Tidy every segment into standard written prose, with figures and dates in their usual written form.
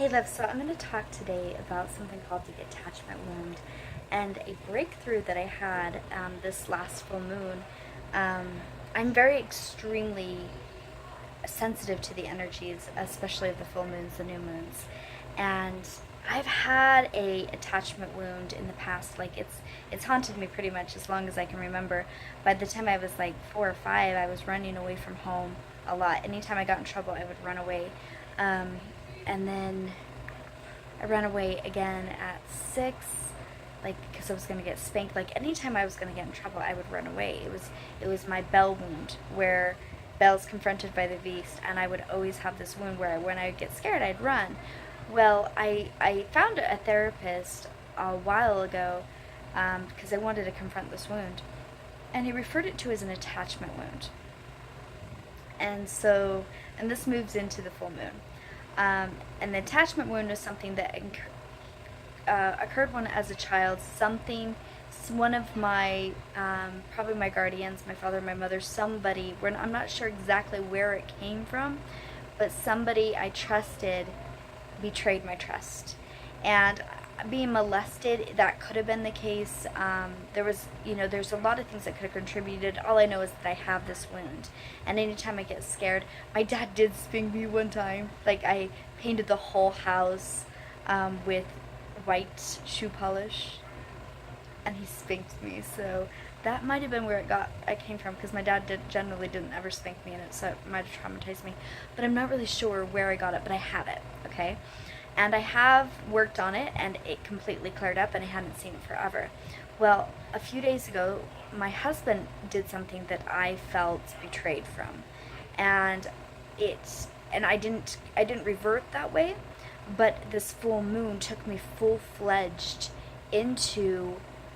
Hey Liv, so I'm going to talk today about something called the attachment wound and a breakthrough that I had this last full moon. Um, I'm very extremely sensitive to the energies, especially of the full moons, the new moons, and I've had a attachment wound in the past. Like it's haunted me pretty much as long as I can remember. By the time I was like 4 or 5, I was running away from home a lot. Anytime I got in trouble, I would run away. Um, and then I ran away again at 6, like because I was gonna get spanked. Like anytime I was gonna get in trouble, I would run away. It was my bell wound where Belle's confronted by the beast, and I would always have this wound where when I would get scared, I'd run. Well, I found a therapist a while ago because I wanted to confront this wound, and he referred it to as an attachment wound. And this moves into the full moon. And the attachment wound is something that occurred when as a child. One of my, probably my guardians, my father, my mother, somebody, I'm not sure exactly where it came from, but somebody I trusted betrayed my trust. And being molested, that could have been the case. There's a lot of things that could have contributed. All I know is that I have this wound. And anytime I get scared, my dad did spank me one time. Like, I painted the whole house with white shoe polish, and he spanked me. So that might have been where I came from, because my dad generally didn't ever spank me in it, so it might have traumatized me. But I'm not really sure where I got it, but I have it, okay? And I have worked on it, and it completely cleared up, and I hadn't seen it forever. Well, a few days ago, my husband did something that I felt betrayed from, and I didn't revert that way, but this full moon took me full-fledged into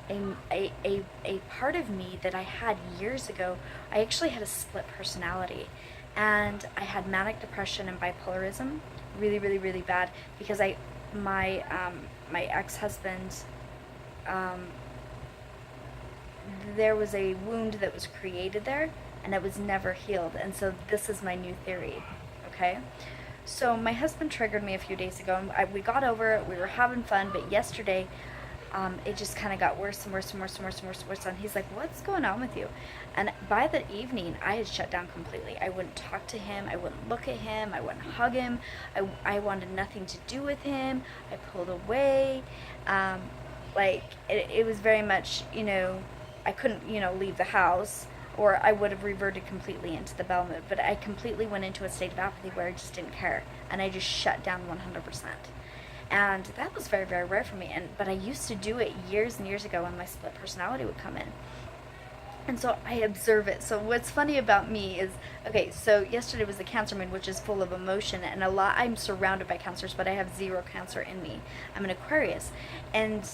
a part of me that I had years ago. I actually had a split personality, and I had manic depression and bipolarism, really, really, really bad, because my ex-husband, um, there was a wound that was created there, and it was never healed. And so this is my new theory, okay? So my husband triggered me a few days ago, and we got over it. We were having fun, but yesterday, it just kind of got worse and worse and worse and worse and worse and worse. And he's like, "What's going on with you?" And by the evening, I had shut down completely. I wouldn't talk to him. I wouldn't look at him. I wouldn't hug him. I wanted nothing to do with him. I pulled away. Um, it was very much, I couldn't, leave the house, or I would have reverted completely into the bell mode. But I completely went into a state of apathy where I just didn't care, and I just shut down 100%. And that was very, very rare for me. But I used to do it years and years ago when my split personality would come in. And so I observe it. So what's funny about me is, okay, so yesterday was the Cancer moon, which is full of emotion, and I'm surrounded by Cancers, but I have zero Cancer in me. I'm an Aquarius. And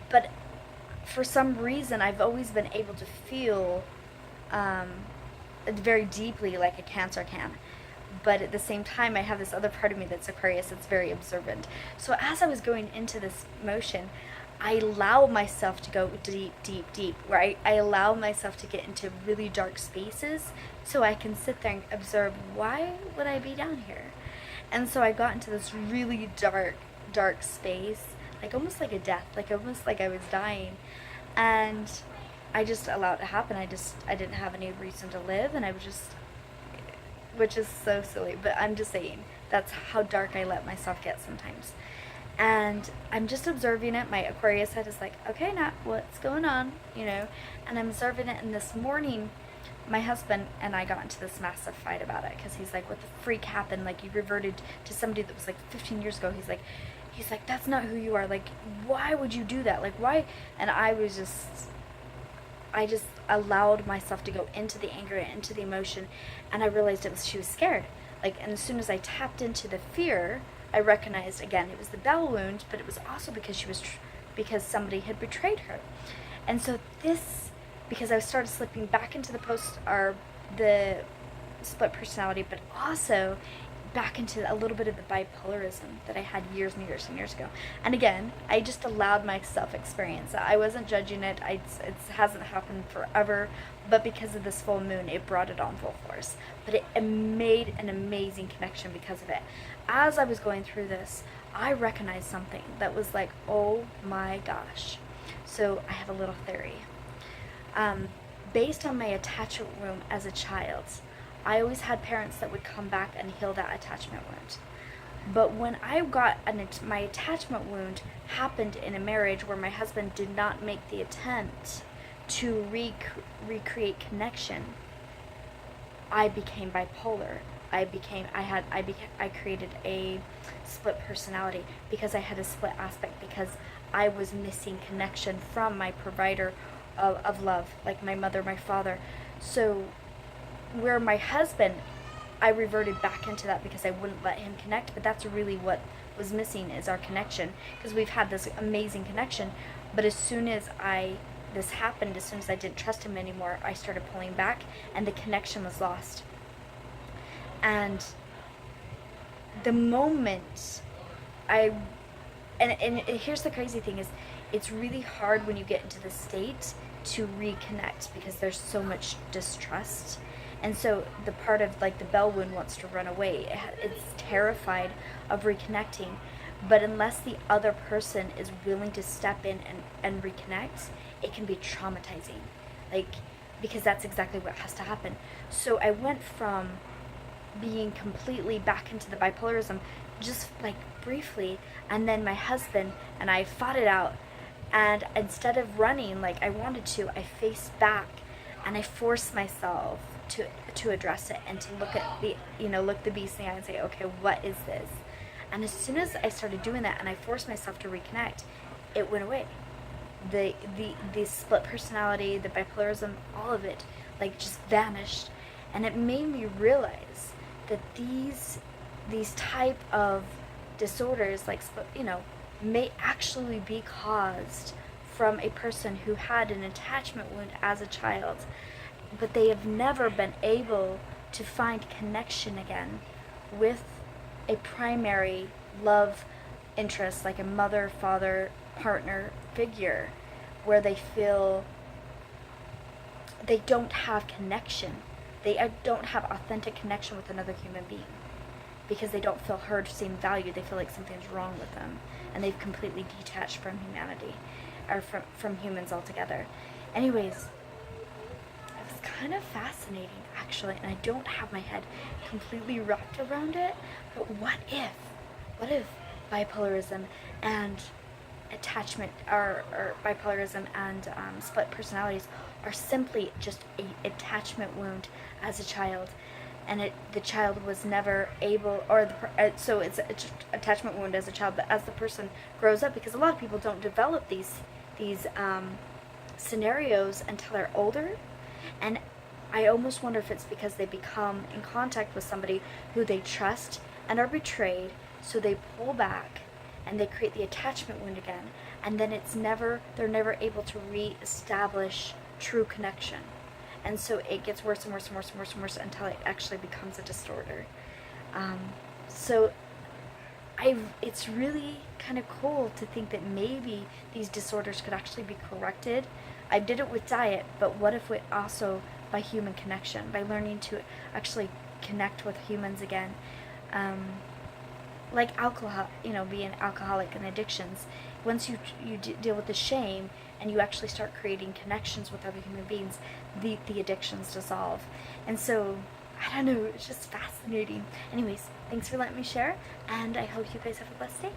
but for some reason, I've always been able to feel um, very deeply like a Cancer can. But at the same time, I have this other part of me that's Aquarius that's very observant. So as I was going into this motion, I allow myself to go deep, deep, deep, where I allow myself to get into really dark spaces so I can sit there and observe, why would I be down here? And so I got into this really dark, dark space, like almost like a death, like almost like I was dying. And I just allowed it to happen. I didn't have any reason to live, and I was just, which is so silly, but I'm just saying that's how dark I let myself get sometimes. And I'm just observing it. My Aquarius head is like, okay, Nat, what's going on? And I'm observing it. And this morning, my husband and I got into this massive fight about it, because he's like, what the freak happened? Like, you reverted to somebody that was like 15 years ago. He's like, that's not who you are. Like, why would you do that? Like, why? And I just allowed myself to go into the anger and into the emotion, and I realized she was scared. Like, and as soon as I tapped into the fear, I recognized again it was the bell wound, but it was also because because somebody had betrayed her. And so because I started slipping back into the split personality, but also back into a little bit of the bipolarism that I had years and years and years ago. And again, I just allowed myself experience. I wasn't judging it. It hasn't happened forever, but because of this full moon, it brought it on full force. But it made an amazing connection because of it. As I was going through this, I recognized something that was like, oh my gosh. So I have a little theory. Based on my attachment wound as a child, I always had parents that would come back and heal that attachment wound. But when I got my attachment wound happened in a marriage where my husband did not make the attempt to recreate connection, I became bipolar. I created a split personality because I had a split aspect, because I was missing connection from my provider of love, like my mother, my father. So where my husband, I reverted back into that because I wouldn't let him connect, but that's really what was missing, is our connection, because we've had this amazing connection, but as soon as this happened, as soon as I didn't trust him anymore, I started pulling back and the connection was lost. And the moment and here's the crazy thing is, it's really hard when you get into the state to reconnect because there's so much distrust. And so the part of like the bell wound wants to run away. It's terrified of reconnecting. But unless the other person is willing to step in and reconnect, it can be traumatizing. Because that's exactly what has to happen. So I went from being completely back into the bipolarism just like briefly, and then my husband and I fought it out, and instead of running like I wanted to, I faced back and I forced myself to address it and to look the beast in the eye and say, okay, what is this? And as soon as I started doing that and I forced myself to reconnect, it went away. The split personality, the bipolarism, all of it like just vanished. And it made me realize that these type of disorders, like may actually be caused from a person who had an attachment wound as a child, but they have never been able to find connection again with a primary love interest, like a mother, father, partner figure, where they feel they don't have connection. They don't have authentic connection with another human being because they don't feel heard, seen, valued. They feel like something's wrong with them, and they've completely detached from humanity, or from humans altogether. Anyways, it was kind of fascinating actually, and I don't have my head completely wrapped around it, but what if bipolarism and attachment, or bipolarism and split personalities are simply just an attachment wound as a child, and the child was never able, or so it's an attachment wound as a child, but as the person grows up, because a lot of people don't develop these scenarios until they're older, and I almost wonder if it's because they become in contact with somebody who they trust and are betrayed, so they pull back and they create the attachment wound again, and then they're never able to reestablish true connection. And so it gets worse and worse and worse and worse and worse until it actually becomes a distorter. So it's really kind of cool to think that maybe these disorders could actually be corrected. I did it with diet, but what if it also by human connection, by learning to actually connect with humans again? Like alcohol, being alcoholic and addictions. Once you deal with the shame and you actually start creating connections with other human beings, the addictions dissolve. And so, I don't know, it's just fascinating. Anyways, thanks for letting me share, and I hope you guys have a blessed day.